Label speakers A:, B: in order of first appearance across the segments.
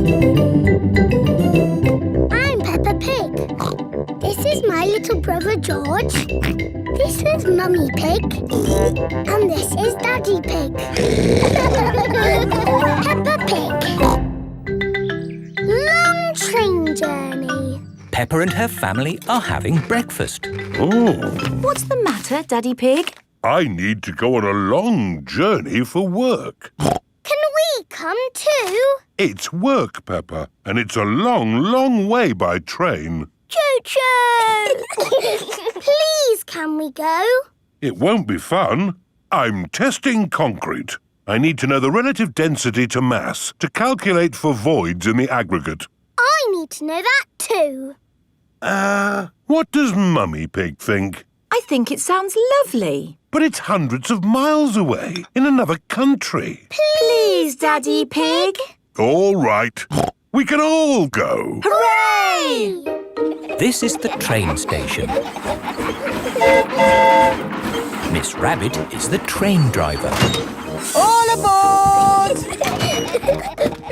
A: I'm Peppa Pig. This is my little brother George. This is Mummy Pig. And this is Daddy Pig. Peppa Pig. Long train journey.
B: Peppa and her family are having breakfast.
C: Oh,
D: What's the matter, Daddy Pig?
C: I need to go on a long journey for work.
A: Can we come too?
C: It's work, Peppa, and it's a long, long way by train.
A: Choo-choo! Please, can we go?
C: It won't be fun. I'm testing concrete. I need to know the relative density to mass to calculate for voids in the aggregate.
A: I need to know that too.
C: What does Mummy Pig think?
D: I think it sounds lovely.
C: But it's hundreds of miles away, in another country.
D: Please, Daddy Pig.
C: All right. We can all go.
D: Hooray!
B: This is the train station. Miss Rabbit is the train driver.
D: All aboard!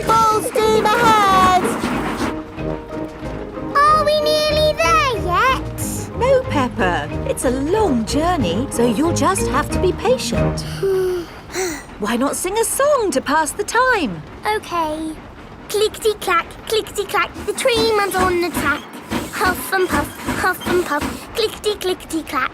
D: Full steam ahead!
A: Are we nearly there yet?
D: No, Peppa. It's a long journey, so you'll just have to be patient. Why not sing a song to pass the time?
A: OK. Clickety-clack, clickety-clack, the train runs on the track. Huff and puff, clickety-clickety-clack.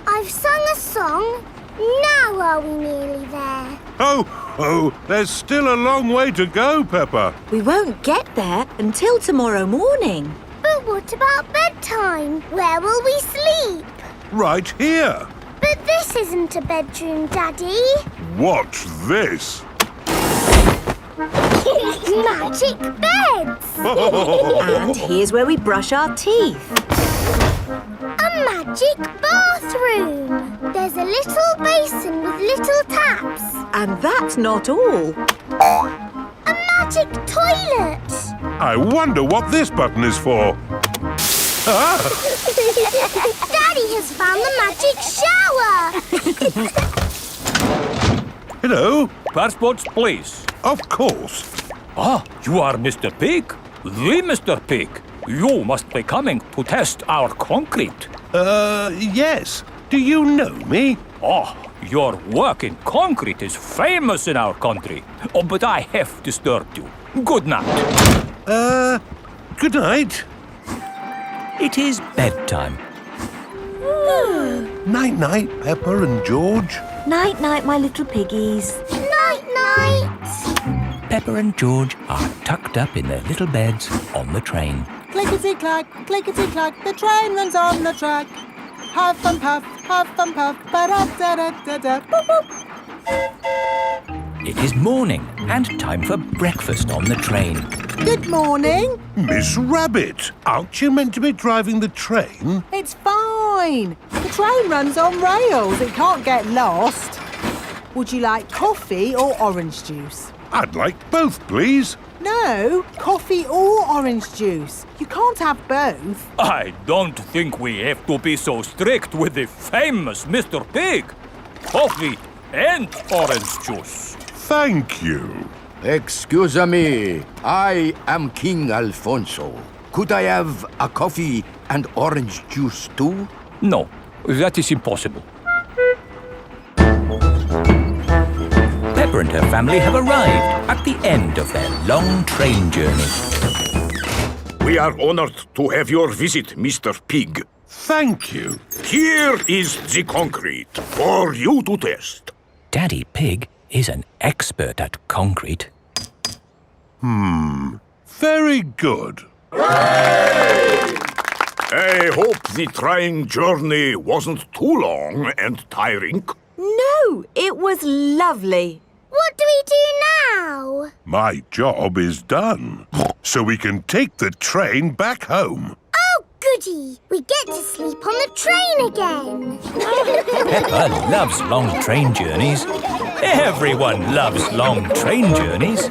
A: I've sung a song. Now are we nearly there?
C: Oh, there's still a long way to go, Peppa.
D: We won't get there until tomorrow morning.
A: But what about bedtime? Where will we sleep?
C: Right here.
A: But this isn't a bedroom, Daddy.
C: Watch this.
A: Magic beds!
D: And here's where we brush our teeth.
A: A magic bathroom! There's a little basin with little taps.
D: And that's not all.
A: A magic toilet!
C: I wonder what this button is for.
A: Daddy has found the magic shower!
C: Hello?
B: Passports, please.
C: Of course.
B: Ah, you are Mr. Pig? The Mr. Pig. You must be coming to test our concrete.
C: Yes. Do you know me?
B: Oh, your work in concrete is famous in our country. Oh, but I have disturbed you. Good night.
C: Good night.
B: It is bedtime.
C: Night-night, Peppa and George.
D: Night-night, my little piggies.
A: Night-night!
B: Peppa and George are tucked up in their little beds on the train.
E: Clickety-clack, clickety-clack, the train runs on the track. Huff and puff, ba-da-da-da-da, boop-boop.
B: It is morning and time for breakfast on the train.
E: Good morning.
C: Miss Rabbit, aren't you meant to be driving the train?
E: It's fine. The train runs on rails. It can't get lost. Would you like coffee or orange juice?
C: I'd like both, please.
E: No, coffee or orange juice. You can't have both.
B: I don't think we have to be so strict with the famous Mr. Pig. Coffee and orange juice.
C: Thank you.
F: Excuse me, I am King Alfonso. Could I have a coffee and orange juice too?
B: No, that is impossible. Peppa and her family have arrived at the end of their long train journey.
G: We are honored to have your visit, Mr. Pig.
C: Thank you.
G: Here is the concrete for you to test.
B: Daddy Pig is an expert at concrete.
C: Very good.
G: I hope the train journey wasn't too long and tiring.
D: No, it was lovely.
A: What do we do now?
C: My job is done. So we can take the train back home.
A: Oh, goody! We get to sleep on the train again.
B: Peppa loves long train journeys. Everyone loves long train journeys.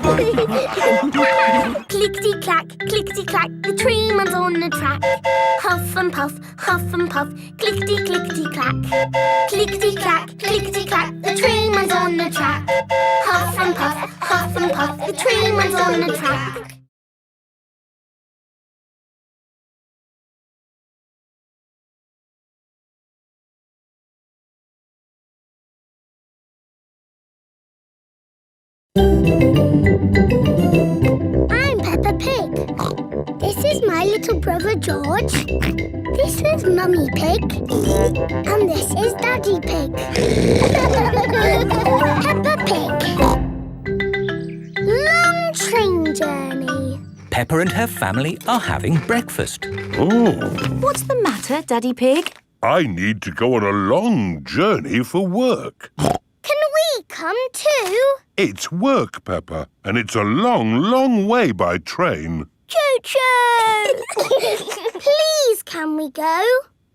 A: Clickety-clack, clickety-clack, the train runs on the track. Huff and puff, clickety-clickety-clack. Clickety-clack, clickety-clack, the train runs on the track. Huff and puff, the train runs on the track. Brother George. This is Mummy Pig. And this is Daddy Pig. Peppa Pig. Long train journey.
H: Peppa and her family are having breakfast.
C: Oh,
D: What's the matter, Daddy Pig?
C: I need to go on a long journey for work.
A: Can we come too?
C: It's work, Peppa, and it's a long, long way by train.
A: Choo-choo! Please, can we go?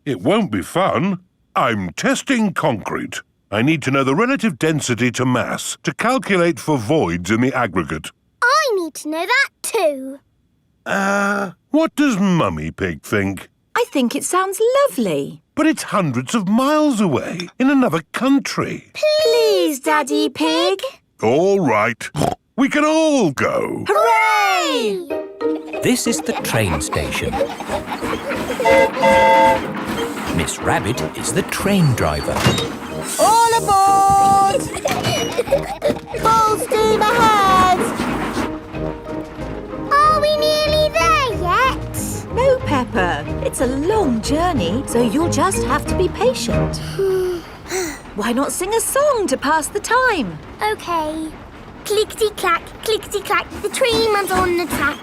C: It won't be fun. I'm testing concrete. I need to know the relative density to mass to calculate for voids in the aggregate.
A: I need to know that too.
C: What does Mummy Pig think?
D: I think it sounds lovely.
C: But it's hundreds of miles away, in another country.
D: Please, Daddy Pig.
C: All right. We can all go.
D: Hooray!
H: This is the train station. Miss Rabbit is the train driver.
E: All aboard! Full steam ahead!
A: Are we nearly there yet?
D: No, Peppa. It's a long journey, so you'll just have to be patient. Why not sing a song to pass the time?
A: OK. Clickety-clack, clickety-clack, the train runs on the track.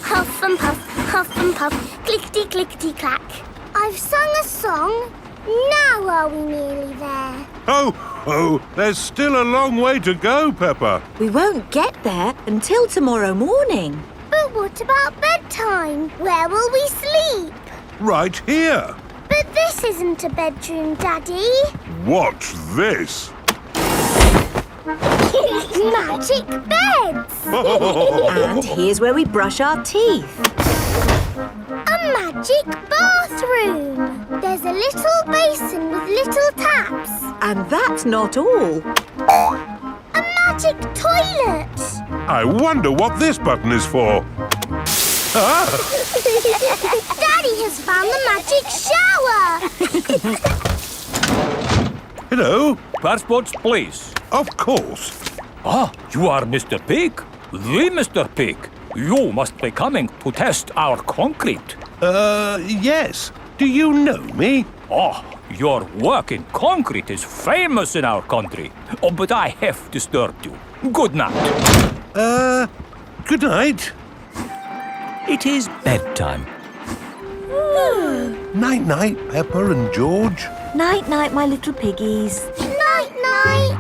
A: Huff and puff, clickety-clickety-clack. I've sung a song. Now are we nearly there?
C: Oh, there's still a long way to go, Peppa.
D: We won't get there until tomorrow morning.
A: But what about bedtime? Where will we sleep?
C: Right here.
A: But this isn't a bedroom, Daddy.
C: Watch this.
A: Magic beds!
D: And here's where we brush our teeth.
A: A magic bathroom! There's a little basin with little taps.
D: And that's not all.
A: A magic toilet!
C: I wonder what this button is for.
A: Daddy has found the magic shower!
C: Hello?
B: Passports, please.
C: Of course.
B: Ah, you are Mr. Pig? The Mr. Pig. You must be coming to test our concrete.
C: Yes. Do you know me?
B: Oh, your work in concrete is famous in our country. Oh, but I have disturbed you. Good night.
C: Good night.
H: It is bedtime.
C: Night-night, Peppa and George.
D: Night-night, my little piggies.
A: Night-night!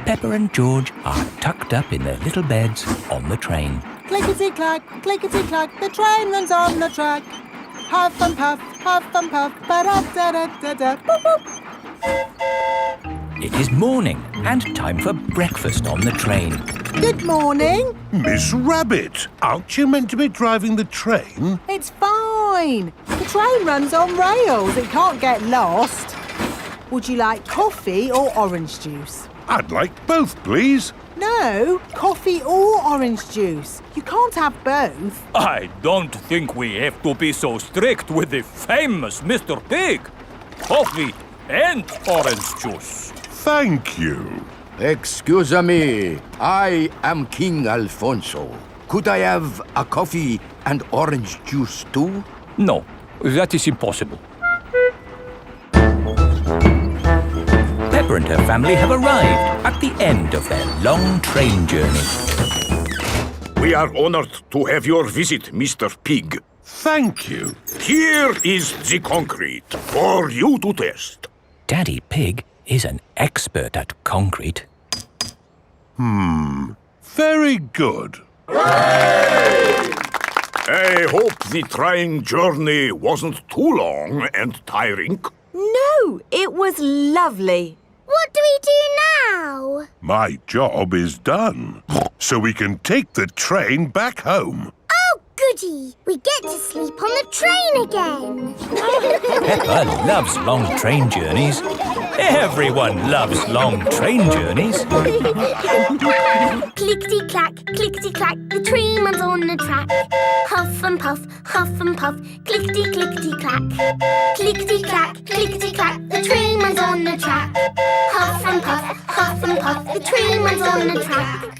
H: Peppa and George are tucked up in their little beds on the train.
E: Clickety-clack, clickety-clack, the train runs on the track. Huff and puff, ba-da-da-da-da, boop, boop.
H: It is morning and time for breakfast on the train.
E: Good morning.
C: Miss Rabbit, aren't you meant to be driving the train?
E: It's fine. The train runs on rails. It can't get lost. Would you like coffee or orange juice?
C: I'd like both, please.
E: No, coffee or orange juice. You can't have both.
B: I don't think we have to be so strict with the famous Mr. Pig. Coffee and orange juice.
C: Thank you.
F: Excuse me, I am King Alfonso. Could I have a coffee and orange juice too?
B: No, that is impossible.
H: Peppa and her family have arrived at the end of their long train journey.
G: We are honored to have your visit, Mr. Pig.
C: Thank you.
G: Here is the concrete for you to test.
H: Daddy Pig is an expert at concrete.
C: Very good.
G: I hope the train journey wasn't too long and tiring.
D: No, it was lovely.
A: What do we do now?
C: My job is done. So we can take the train back home.
A: Oh, goody! We get to sleep on the train again.
H: Peppa loves long train journeys. Everyone loves long train journeys.
A: Clickety-clack, clickety-clack, the train runs on the track. Huff and puff, clickety-clickety-clack. Clickety-clack, clickety-clack, the train runs on the track. Huff and puff, the train runs on the track.